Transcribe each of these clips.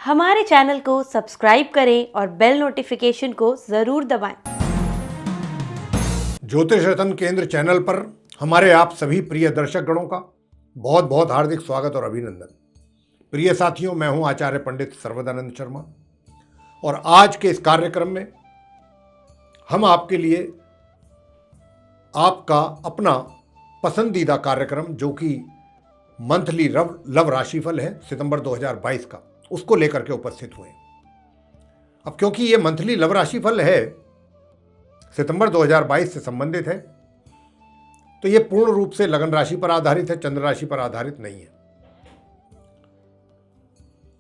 हमारे चैनल को सब्सक्राइब करें और बेल नोटिफिकेशन को ज़रूर दबाएं। ज्योतिष रत्न केंद्र चैनल पर हमारे आप सभी प्रिय दर्शक गणों का बहुत बहुत हार्दिक स्वागत और अभिनंदन। प्रिय साथियों, मैं हूं आचार्य पंडित सर्वदानंद शर्मा और आज के इस कार्यक्रम में हम आपके लिए आपका अपना पसंदीदा कार्यक्रम जो कि मंथली लव राशिफल है सितंबर 2022 का, उसको लेकर के उपस्थित हुए। अब क्योंकि ये मंथली लव राशिफल है, सितंबर 2022 से संबंधित है, तो ये पूर्ण रूप से लगन राशि पर आधारित है, चंद्र राशि पर आधारित नहीं है।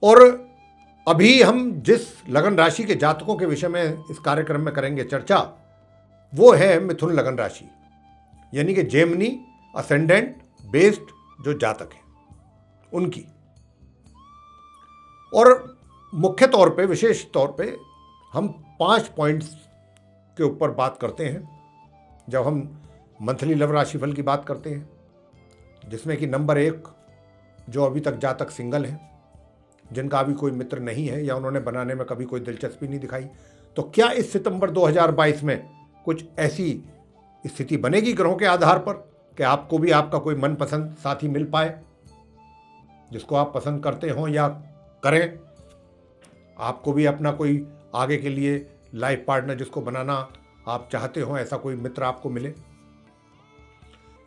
और अभी हम जिस लगन राशि के जातकों के विषय में इस कार्यक्रम में करेंगे चर्चा, वो है मिथुन लगन राशि, यानी कि जेमिनी असेंडेंट बेस्ड जो जातक हैं उनकी। और मुख्य तौर पे, विशेष तौर पे हम 5 पॉइंट्स के ऊपर बात करते हैं जब हम मंथली लव राशिफल की बात करते हैं, जिसमें कि नंबर 1, जो अभी तक जातक सिंगल हैं, जिनका अभी कोई मित्र नहीं है या उन्होंने बनाने में कभी कोई दिलचस्पी नहीं दिखाई, तो क्या इस सितंबर 2022 में कुछ ऐसी स्थिति बनेगी ग्रहों के आधार पर कि आपको भी आपका कोई मनपसंद साथी मिल पाए, जिसको आप पसंद करते हो या करें, आपको भी अपना कोई आगे के लिए लाइफ पार्टनर जिसको बनाना आप चाहते हो, ऐसा कोई मित्र आपको मिले,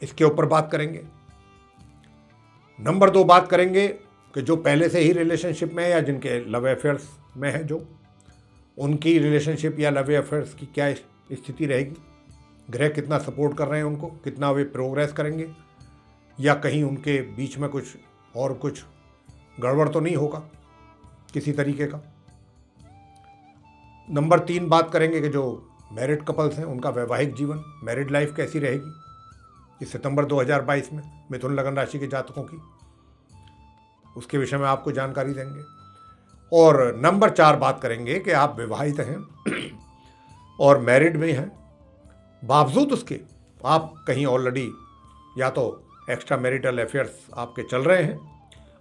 इसके ऊपर बात करेंगे। नंबर 2 बात करेंगे कि जो पहले से ही रिलेशनशिप में है या जिनके लव अफेयर्स में है, जो उनकी रिलेशनशिप या लव अफेयर्स की क्या स्थिति रहेगी, ग्रह कितना सपोर्ट कर रहे हैं उनको, कितना वे प्रोग्रेस करेंगे, या कहीं उनके बीच में कुछ गड़बड़ तो नहीं होगा किसी तरीके का। नंबर 3 बात करेंगे कि जो मैरिड कपल्स हैं उनका वैवाहिक जीवन, मैरिड लाइफ कैसी रहेगी इस सितंबर 2022 में मिथुन लगन राशि के जातकों की, उसके विषय में आपको जानकारी देंगे। और नंबर 4 बात करेंगे कि आप विवाहित हैं और मैरिड में हैं, बावजूद उसके आप कहीं ऑलरेडी या तो एक्स्ट्रा मैरिटल अफेयर्स आपके चल रहे हैं,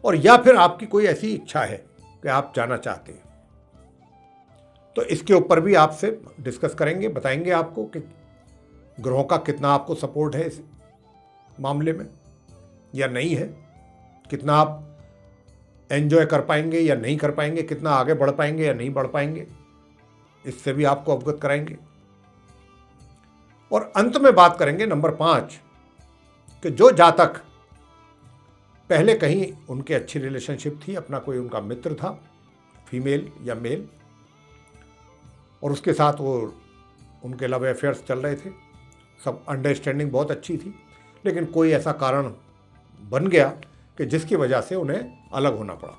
और या फिर आपकी कोई ऐसी इच्छा है कि आप जाना चाहते हैं, तो इसके ऊपर भी आपसे डिस्कस करेंगे, बताएंगे आपको कि ग्रहों का कितना आपको सपोर्ट है इस मामले में या नहीं है, कितना आप एंजॉय कर पाएंगे या नहीं कर पाएंगे, कितना आगे बढ़ पाएंगे या नहीं बढ़ पाएंगे, इससे भी आपको अवगत कराएंगे। और अंत में बात करेंगे नंबर 5 कि जो जातक पहले कहीं उनके अच्छी रिलेशनशिप थी, अपना कोई उनका मित्र था, फीमेल या मेल, और उसके साथ वो उनके लव अफेयर्स चल रहे थे, सब अंडरस्टैंडिंग बहुत अच्छी थी, लेकिन कोई ऐसा कारण बन गया कि जिसकी वजह से उन्हें अलग होना पड़ा।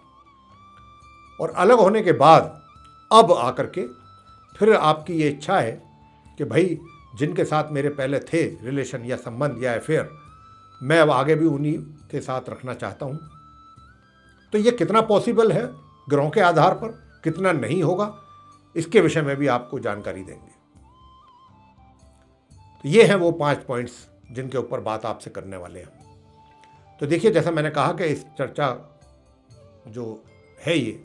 और अलग होने के बाद अब आकर के फिर आपकी ये इच्छा है कि भाई जिनके साथ मेरे पहले थे रिलेशन या संबंध या अफेयर, मैं अब आगे भी उन्हीं के साथ रखना चाहता हूँ। तो ये कितना पॉसिबल है ग्रहों के आधार पर, कितना नहीं होगा, इसके विषय में भी आपको जानकारी देंगे। तो ये हैं वो 5 पॉइंट्स जिनके ऊपर बात आपसे करने वाले हैं। तो देखिए, जैसा मैंने कहा कि इस चर्चा जो है ये,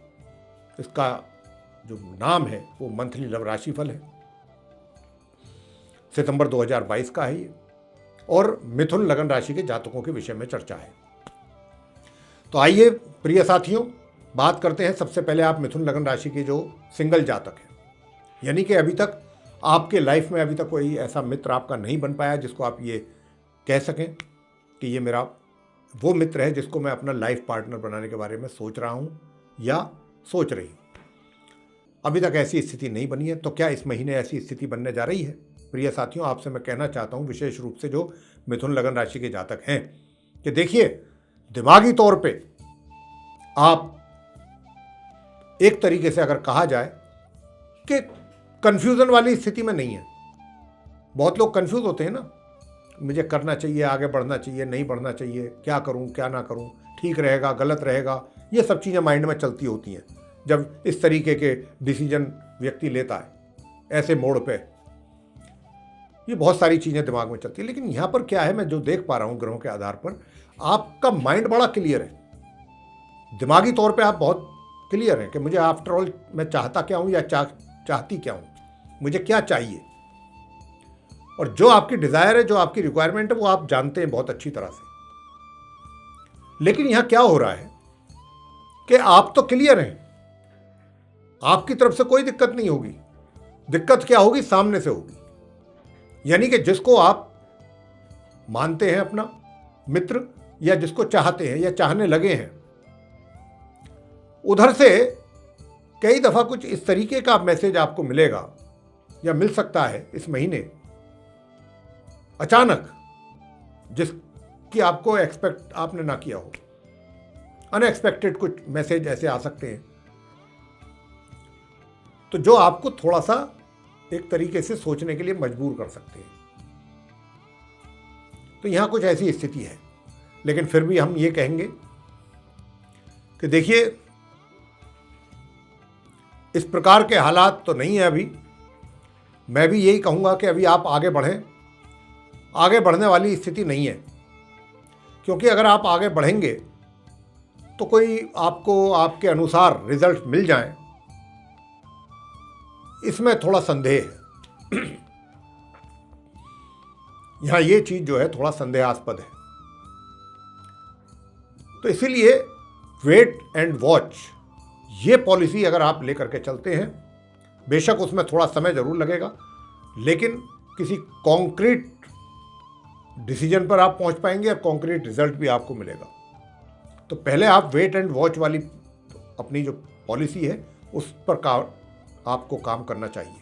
इसका जो नाम है वो मंथली लव राशिफल है, सितंबर 2022 का है ये, और मिथुन लगन राशि के जातकों के विषय में चर्चा है। तो आइए प्रिय साथियों, बात करते हैं। सबसे पहले आप मिथुन लगन राशि के जो सिंगल जातक हैं, यानी कि अभी तक आपके लाइफ में अभी तक कोई ऐसा मित्र आपका नहीं बन पाया जिसको आप ये कह सकें कि ये मेरा वो मित्र है जिसको मैं अपना लाइफ पार्टनर बनाने के बारे में सोच रहा हूँ या सोच रही हूँ, अभी तक ऐसी स्थिति नहीं बनी है। तो क्या इस महीने ऐसी स्थिति बनने जा रही है? प्रिय साथियों, आपसे मैं कहना चाहता हूँ, विशेष रूप से जो मिथुन लगन राशि के जातक हैं, कि देखिए, दिमागी तौर पे आप एक तरीके से अगर कहा जाए कि कंफ्यूजन वाली स्थिति में नहीं है। बहुत लोग कंफ्यूज होते हैं ना, मुझे करना चाहिए, आगे बढ़ना चाहिए, नहीं बढ़ना चाहिए, क्या करूं क्या ना करूं, ठीक रहेगा गलत रहेगा, ये सब चीज़ें माइंड में चलती होती हैं जब इस तरीके के डिसीजन व्यक्ति लेता है ऐसे मोड़ पे। ये बहुत सारी चीज़ें दिमाग में चलती है, लेकिन यहाँ पर क्या है, मैं जो देख पा रहा हूँ ग्रहों के आधार पर, आपका माइंड बड़ा क्लियर है, दिमागी तौर पे आप बहुत क्लियर हैं कि मुझे आफ्टर ऑल मैं चाहता क्या हूँ या चाहती क्या हूँ, मुझे क्या चाहिए। और जो आपकी डिज़ायर है, जो आपकी रिक्वायरमेंट है, वो आप जानते हैं बहुत अच्छी तरह से। लेकिन यहाँ क्या हो रहा है कि आप तो क्लियर हैं, आपकी तरफ से कोई दिक्कत नहीं होगी। दिक्कत क्या होगी? सामने से होगी। यानी कि जिसको आप मानते हैं अपना मित्र, या जिसको चाहते हैं या चाहने लगे हैं, उधर से कई दफ़ा कुछ इस तरीके का मैसेज आपको मिलेगा या मिल सकता है इस महीने, अचानक, जिसकी आपको एक्सपेक्ट आपने ना किया हो। अनएक्सपेक्टेड कुछ मैसेज ऐसे आ सकते हैं, तो जो आपको थोड़ा सा एक तरीके से सोचने के लिए मजबूर कर सकते हैं। तो यहां कुछ ऐसी स्थिति है। लेकिन फिर भी हम ये कहेंगे कि देखिए, इस प्रकार के हालात तो नहीं है अभी। मैं भी यही कहूँगा कि अभी आप आगे बढ़ें। आगे बढ़ने वाली स्थिति नहीं है, क्योंकि अगर आप आगे बढ़ेंगे तो कोई आपको आपके अनुसार रिजल्ट मिल जाए, इसमें थोड़ा संदेह है। यहाँ ये चीज़ जो है थोड़ा संदेहास्पद है। तो इसीलिए वेट एंड वॉच, ये पॉलिसी अगर आप लेकर के चलते हैं, बेशक उसमें थोड़ा समय ज़रूर लगेगा, लेकिन किसी कॉन्क्रीट डिसीजन पर आप पहुंच पाएंगे और कॉन्क्रीट रिजल्ट भी आपको मिलेगा। तो पहले आप वेट एंड वॉच वाली अपनी जो पॉलिसी है उस पर आपको काम करना चाहिए।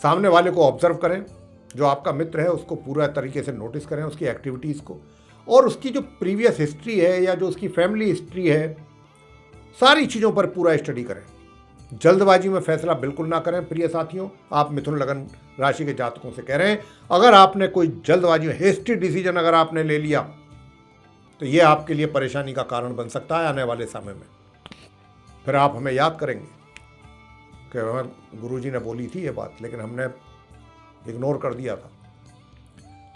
सामने वाले को ऑब्जर्व करें, जो आपका मित्र है उसको पूरा तरीके से नोटिस करें, उसकी एक्टिविटीज़ को, और उसकी जो प्रीवियस हिस्ट्री है या जो उसकी फैमिली हिस्ट्री है, सारी चीज़ों पर पूरा स्टडी करें। जल्दबाजी में फैसला बिल्कुल ना करें। प्रिय साथियों, आप मिथुन लगन राशि के जातकों से कह रहे हैं, अगर आपने कोई जल्दबाजी में हेस्टी डिसीजन अगर आपने ले लिया तो ये आपके लिए परेशानी का कारण बन सकता है आने वाले समय में। फिर आप हमें याद करेंगे कि हमें गुरुजी ने बोली थी ये बात, लेकिन हमने इग्नोर कर दिया था।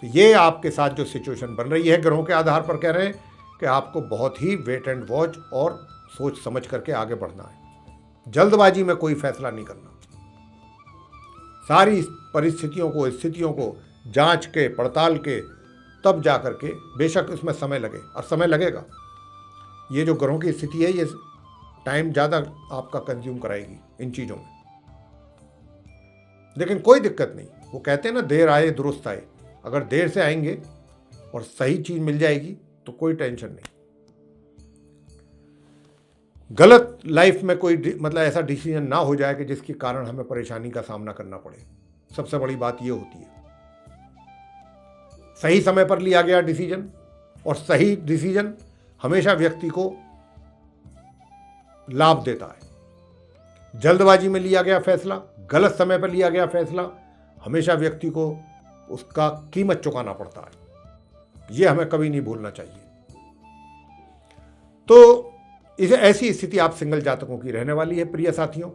तो ये आपके साथ जो सिचुएशन बन रही है, ग्रहों के आधार पर कह रहे हैं कि आपको बहुत ही वेट एंड वॉच और सोच समझ करके आगे बढ़ना है। जल्दबाजी में कोई फैसला नहीं करना। सारी परिस्थितियों को, स्थितियों को जांच के, पड़ताल के, तब जा कर के, बेशक इसमें समय लगे, और समय लगेगा। ये जो ग्रहों की स्थिति है, ये टाइम ज़्यादा आपका कंज्यूम कराएगी इन चीज़ों में, लेकिन कोई दिक्कत नहीं। वो कहते हैं ना, देर आए दुरुस्त आए। अगर देर से आएंगे और सही चीज़ मिल जाएगी तो कोई टेंशन नहीं। गलत लाइफ में कोई मतलब ऐसा डिसीजन ना हो जाए कि जिसके कारण हमें परेशानी का सामना करना पड़े। सबसे बड़ी बात ये होती है, सही समय पर लिया गया डिसीजन, और सही डिसीजन हमेशा व्यक्ति को लाभ देता है। जल्दबाजी में लिया गया फैसला, गलत समय पर लिया गया फैसला, हमेशा व्यक्ति को उसका कीमत चुकाना पड़ता है। यह हमें कभी नहीं भूलना चाहिए। तो इस ऐसी स्थिति आप सिंगल जातकों की रहने वाली है। प्रिय साथियों,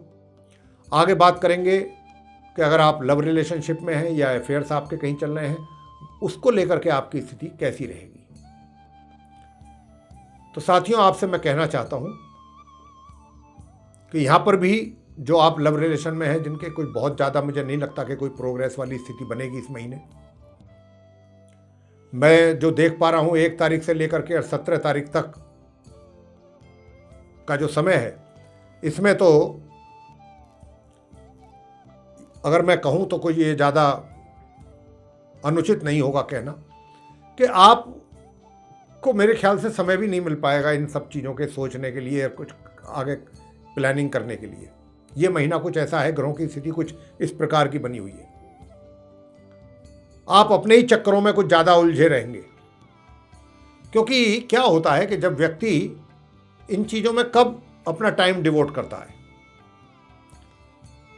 आगे बात करेंगे कि अगर आप लव रिलेशनशिप में हैं या अफेयर्स आपके कहीं चल रहे हैं, उसको लेकर के आपकी स्थिति कैसी रहेगी। तो साथियों, आपसे मैं कहना चाहता हूं कि यहां पर भी जो आप लव रिलेशन में हैं, जिनके कोई बहुत ज़्यादा, मुझे नहीं लगता कि कोई प्रोग्रेस वाली स्थिति बनेगी इस महीने। मैं जो देख पा रहा हूं, 1 तारीख से लेकर के 17 तारीख तक का जो समय है, इसमें तो अगर मैं कहूं तो कोई ये ज़्यादा अनुचित नहीं होगा कहना कि आपको मेरे ख्याल से समय भी नहीं मिल पाएगा इन सब चीज़ों के सोचने के लिए, कुछ आगे प्लानिंग करने के लिए। ये महीना कुछ ऐसा है, ग्रहों की स्थिति कुछ इस प्रकार की बनी हुई है। आप अपने ही चक्करों में कुछ ज़्यादा उलझे रहेंगे, क्योंकि क्या होता है कि जब व्यक्ति इन चीज़ों में कब अपना टाइम डिवोट करता है,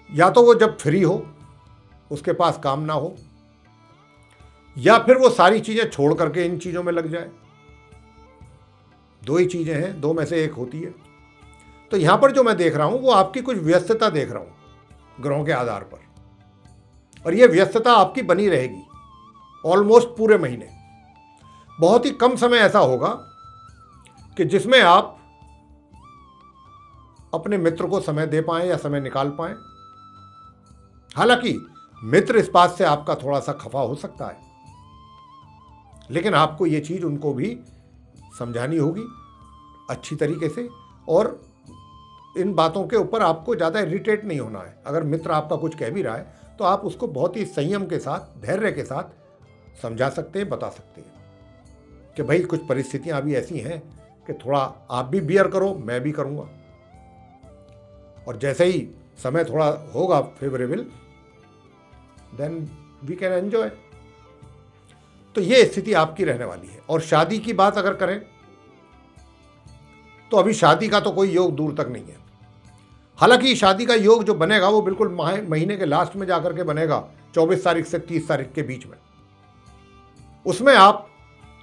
या तो वो जब फ्री हो, उसके पास काम ना हो, या फिर वो सारी चीज़ें छोड़ करके इन चीज़ों में लग जाए। 2 ही चीज़ें हैं, 2 में से एक होती है। तो यहाँ पर जो मैं देख रहा हूँ वो आपकी कुछ व्यस्तता देख रहा हूँ ग्रहों के आधार पर, और ये व्यस्तता आपकी बनी रहेगी ऑलमोस्ट पूरे महीने। बहुत ही कम समय ऐसा होगा कि जिसमें आप अपने मित्र को समय दे पाएं या समय निकाल पाएं। हालांकि मित्र इस बात से आपका थोड़ा सा खफा हो सकता है, लेकिन आपको ये चीज़ उनको भी समझानी होगी अच्छी तरीके से, और इन बातों के ऊपर आपको ज़्यादा इरिटेट नहीं होना है। अगर मित्र आपका कुछ कह भी रहा है तो आप उसको बहुत ही संयम के साथ, धैर्य के साथ समझा सकते हैं, बता सकते हैं कि भाई कुछ परिस्थितियां अभी ऐसी हैं कि थोड़ा आप भी बियर करो, मैं भी करूँगा, और जैसे ही समय थोड़ा होगा favourable, then we can enjoy. तो ये स्थिति आपकी रहने वाली है। और शादी की बात अगर करें तो अभी शादी का तो कोई योग दूर तक नहीं है। हालांकि शादी का योग जो बनेगा वो बिल्कुल महीने के लास्ट में जाकर के बनेगा, 24 तारीख से 30 तारीख के बीच में। उसमें आप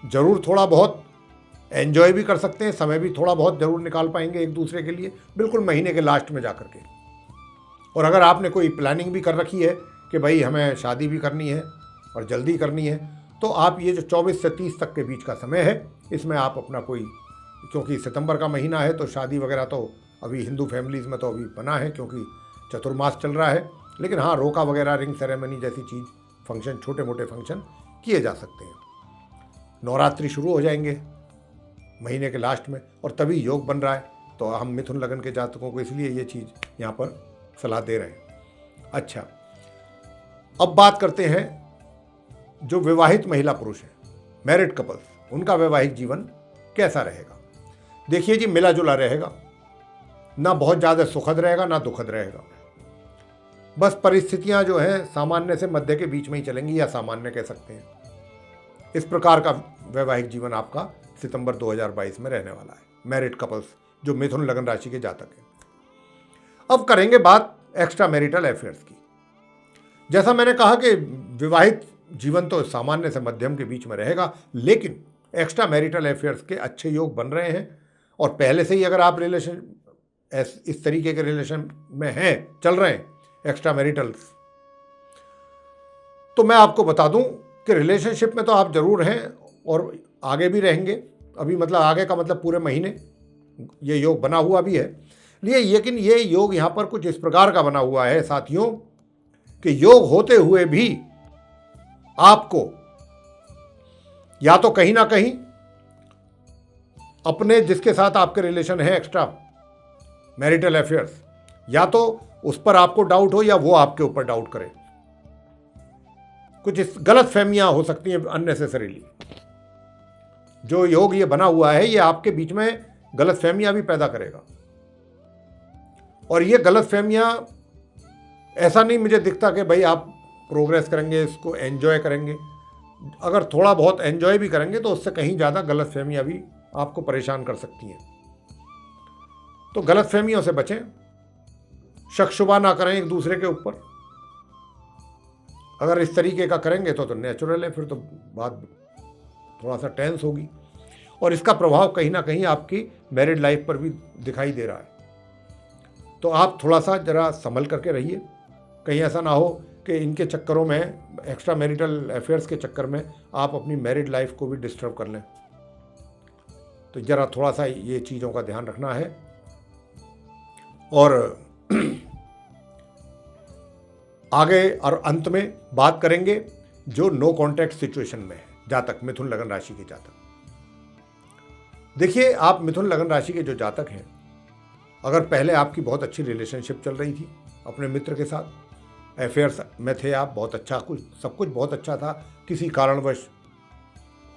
जरूर थोड़ा बहुत एंजॉय भी कर सकते हैं, समय भी थोड़ा बहुत जरूर निकाल पाएंगे एक दूसरे के लिए, बिल्कुल महीने के लास्ट में जाकर के। और अगर आपने कोई प्लानिंग भी कर रखी है कि भाई हमें शादी भी करनी है और जल्दी करनी है, तो आप ये जो 24 से 30 तक के बीच का समय है, इसमें आप अपना कोई, क्योंकि सितंबर का महीना है तो शादी वगैरह तो अभी हिंदू फैमिलीज़ में तो अभी बना है क्योंकि चतुर्मास चल रहा है, लेकिन हाँ, रोका वगैरह, रिंग सेरेमनी जैसी चीज़, फंक्शन, छोटे मोटे फंक्शन किए जा सकते हैं। नवरात्रि शुरू हो जाएंगे महीने के लास्ट में, और तभी योग बन रहा है, तो हम मिथुन लगन के जातकों को इसलिए ये चीज़ यहाँ पर सलाह दे रहे हैं। अच्छा, अब बात करते हैं जो विवाहित महिला पुरुष हैं, मैरिड कपल्स, उनका वैवाहिक जीवन कैसा रहेगा। देखिए जी, मिला जुला रहेगा, ना बहुत ज़्यादा सुखद रहेगा ना दुखद रहेगा। बस परिस्थितियां जो हैं सामान्य से मध्य के बीच में ही चलेंगी, या सामान्य कह सकते हैं। इस प्रकार का वैवाहिक जीवन आपका सितंबर 2022 में रहने वाला है, मैरिड कपल्स जो मिथुन लगन राशि के जातक हैं। अब करेंगे बात एक्स्ट्रा मैरिटल अफेयर्स की। जैसा मैंने कहा कि विवाहित जीवन तो सामान्य से मध्यम के बीच में रहेगा, लेकिन एक्स्ट्रा मैरिटल अफेयर्स के अच्छे योग बन रहे हैं। और पहले से ही अगर आप रिलेशन इस तरीके के रिलेशन में हैं, चल रहे हैं एक्स्ट्रा मैरिटल्स, तो मैं आपको बता दूं कि रिलेशनशिप में तो आप जरूर हैं और आगे भी रहेंगे। अभी मतलब आगे का मतलब पूरे महीने ये योग बना हुआ भी है। लेकिन ये योग यहाँ पर कुछ इस प्रकार का बना हुआ है साथियों कि योग होते हुए भी आपको या तो कहीं ना कहीं अपने जिसके साथ आपके रिलेशन है एक्स्ट्रा मैरिटल अफेयर्स, या तो उस पर आपको डाउट हो या वो आपके ऊपर डाउट करे। कुछ गलत फहमियां हो सकती हैं अननेसेसरीली। जो योग ये बना हुआ है ये आपके बीच में गलत फहमियां भी पैदा करेगा। और ये गलत फहमियां, ऐसा नहीं मुझे दिखता कि भाई आप प्रोग्रेस करेंगे, इसको एंजॉय करेंगे। अगर थोड़ा बहुत एंजॉय भी करेंगे तो उससे कहीं ज़्यादा गलत फहमियां भी आपको परेशान कर सकती हैं। तो गलत फहमियों से बचें, शक शुबा ना करें एक दूसरे के ऊपर। अगर इस तरीके का करेंगे तो नेचुरल है, फिर तो बात थोड़ा सा टेंस होगी, और इसका प्रभाव कहीं ना कहीं आपकी मैरिड लाइफ पर भी दिखाई दे रहा है। तो आप थोड़ा सा जरा संभल करके रहिए, कहीं ऐसा ना हो कि इनके चक्करों में, एक्स्ट्रा मैरिटल अफेयर्स के चक्कर में आप अपनी मैरिड लाइफ को भी डिस्टर्ब कर लें। तो जरा थोड़ा सा ये चीज़ों का ध्यान रखना है। और आगे और अंत में बात करेंगे जो नो कॉन्टैक्ट सिचुएशन में है जातक, मिथुन लगन राशि के जातक। देखिए, आप मिथुन लगन राशि के जो जातक हैं, अगर पहले आपकी बहुत अच्छी रिलेशनशिप चल रही थी अपने मित्र के साथ, अफेयर्स में थे आप, बहुत अच्छा, कुछ सब कुछ बहुत अच्छा था, किसी कारणवश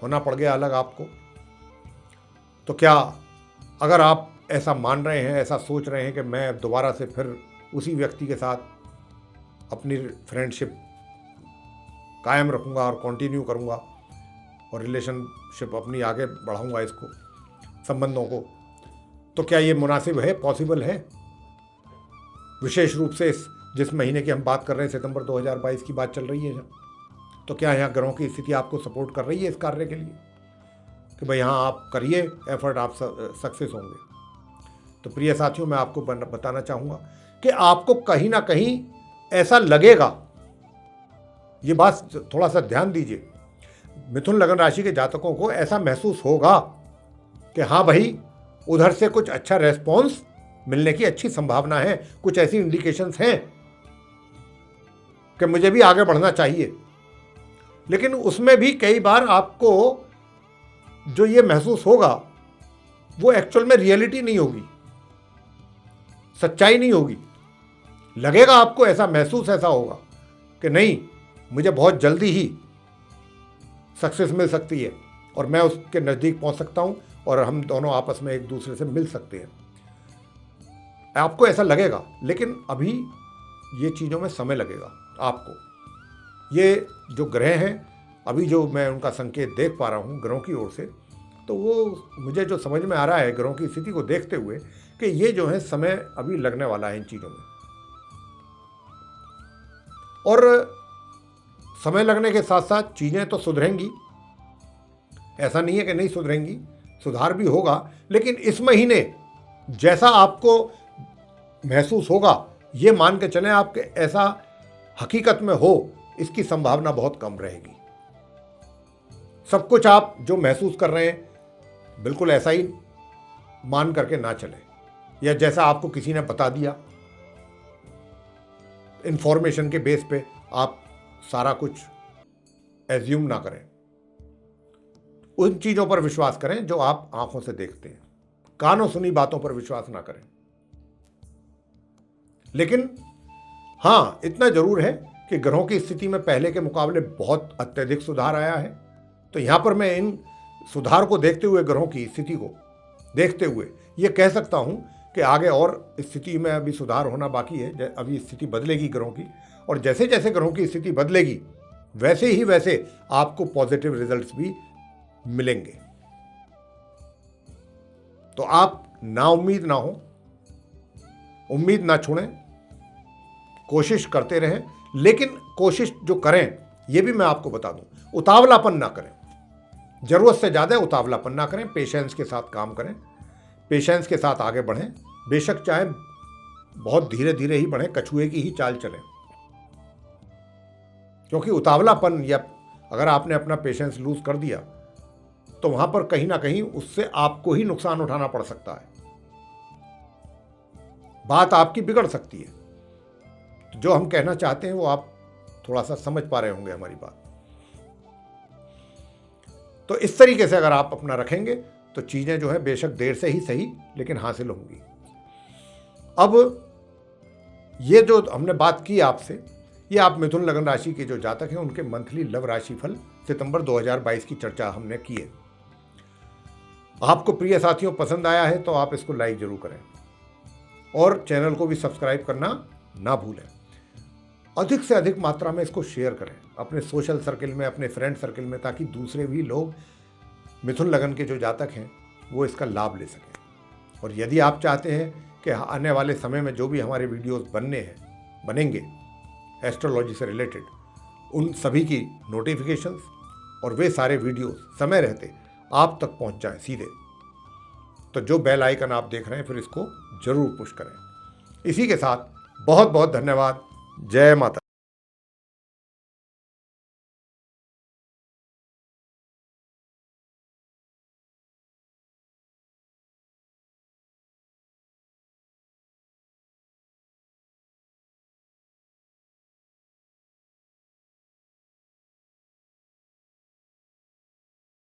होना पड़ गया अलग आपको, तो क्या अगर आप ऐसा मान रहे हैं, ऐसा सोच रहे हैं कि मैं दोबारा से फिर उसी व्यक्ति के साथ अपनी फ्रेंडशिप कायम रखूंगा और कंटिन्यू करूंगा और रिलेशनशिप अपनी आगे बढ़ाऊंगा, इसको, संबंधों को, तो क्या ये मुनासिब है, पॉसिबल है? विशेष रूप से जिस महीने की हम बात कर रहे हैं, सितंबर 2022 की बात चल रही है, तो क्या यहाँ ग्रहों की स्थिति आपको सपोर्ट कर रही है इस कार्य के लिए कि भाई हाँ आप करिए एफर्ट, आप सक्सेस होंगे? तो प्रिय साथियों, मैं आपको बताना चाहूँगा कि आपको कहीं ना कहीं ऐसा लगेगा, ये बात थोड़ा सा ध्यान दीजिए, मिथुन लगन राशि के जातकों को ऐसा महसूस होगा कि हाँ भाई, उधर से कुछ अच्छा रेस्पॉन्स मिलने की अच्छी संभावना है, कुछ ऐसी इंडिकेशंस हैं कि मुझे भी आगे बढ़ना चाहिए। लेकिन उसमें भी कई बार आपको जो ये महसूस होगा वो एक्चुअल में रियलिटी नहीं होगी, सच्चाई नहीं होगी। लगेगा आपको, ऐसा महसूस ऐसा होगा कि नहीं, मुझे बहुत जल्दी ही सक्सेस मिल सकती है और मैं उसके नज़दीक पहुंच सकता हूं और हम दोनों आपस में एक दूसरे से मिल सकते हैं। आपको ऐसा लगेगा, लेकिन अभी ये चीज़ों में समय लगेगा आपको। ये जो ग्रह हैं, अभी जो मैं उनका संकेत देख पा रहा हूँ ग्रहों की ओर से, तो वो मुझे जो समझ में आ रहा है ग्रहों की स्थिति को देखते हुए कि ये जो है समय अभी लगने वाला है इन चीज़ों में। और समय लगने के साथ साथ चीज़ें तो सुधरेंगी, ऐसा नहीं है कि नहीं सुधरेंगी, सुधार भी होगा। लेकिन इस महीने जैसा आपको महसूस होगा, ये मान के चलें आपके ऐसा हकीकत में हो, इसकी संभावना बहुत कम रहेगी। सब कुछ आप जो महसूस कर रहे हैं बिल्कुल ऐसा ही मान करके ना चले, या जैसा आपको किसी ने बता दिया, इंफॉर्मेशन के बेस पे आप सारा कुछ एज्यूम ना करें। उन चीज़ों पर विश्वास करें जो आप आंखों से देखते हैं, कानों सुनी बातों पर विश्वास ना करें। लेकिन हाँ, इतना जरूर है कि ग्रहों की स्थिति में पहले के मुकाबले बहुत अत्यधिक सुधार आया है। तो यहाँ पर मैं इन सुधार को देखते हुए, ग्रहों की स्थिति को देखते हुए ये कह सकता हूँ कि आगे और स्थिति में अभी सुधार होना बाकी है। अभी स्थिति बदलेगी ग्रहों की, और जैसे जैसे ग्रहों की स्थिति बदलेगी वैसे ही वैसे आपको पॉजिटिव रिजल्ट्स भी मिलेंगे। तो आप ना उम्मीद ना हो, उम्मीद ना छोड़ें, कोशिश करते रहें। लेकिन कोशिश जो करें, ये भी मैं आपको बता दूं, उतावलापन ना करें, जरूरत से ज़्यादा उतावलापन ना करें, पेशेंस के साथ काम करें, पेशेंस के साथ आगे बढ़ें। बेशक चाहे बहुत धीरे धीरे ही बढ़ें, कछुए की ही चाल चलें, क्योंकि उतावलापन या अगर आपने अपना पेशेंस लूज कर दिया तो वहां पर कहीं ना कहीं उससे आपको ही नुकसान उठाना पड़ सकता है, बात आपकी बिगड़ सकती है। तो जो हम कहना चाहते हैं वो आप थोड़ा सा समझ पा रहे होंगे हमारी बात। तो इस तरीके से अगर आप अपना रखेंगे तो चीजें जो है बेशक देर से ही सही लेकिन हासिल होंगी। अब ये जो हमने बात की आपसे, ये आप मिथुन लगन राशि के जो जातक हैं उनके मंथली लव राशि फल सितंबर 2022 की चर्चा हमने की है। आपको प्रिय साथियों पसंद आया है तो आप इसको लाइक जरूर करें और चैनल को भी सब्सक्राइब करना ना भूलें। अधिक से अधिक मात्रा में इसको शेयर करें अपने सोशल सर्किल में, अपने फ्रेंड सर्किल में, ताकि दूसरे भी लोग मिथुन लगन के जो जातक हैं वो इसका लाभ ले सकें। और यदि आप चाहते हैं कि आने वाले समय में जो भी हमारे वीडियोस बनेंगे एस्ट्रोलॉजी से रिलेटेड, उन सभी की नोटिफिकेशंस और वे सारे वीडियोस समय रहते आप तक पहुंच जाएं सीधे, तो जो बेल आइकन आप देख रहे हैं फिर इसको जरूर पुश करें। इसी के साथ बहुत बहुत धन्यवाद। जय माता।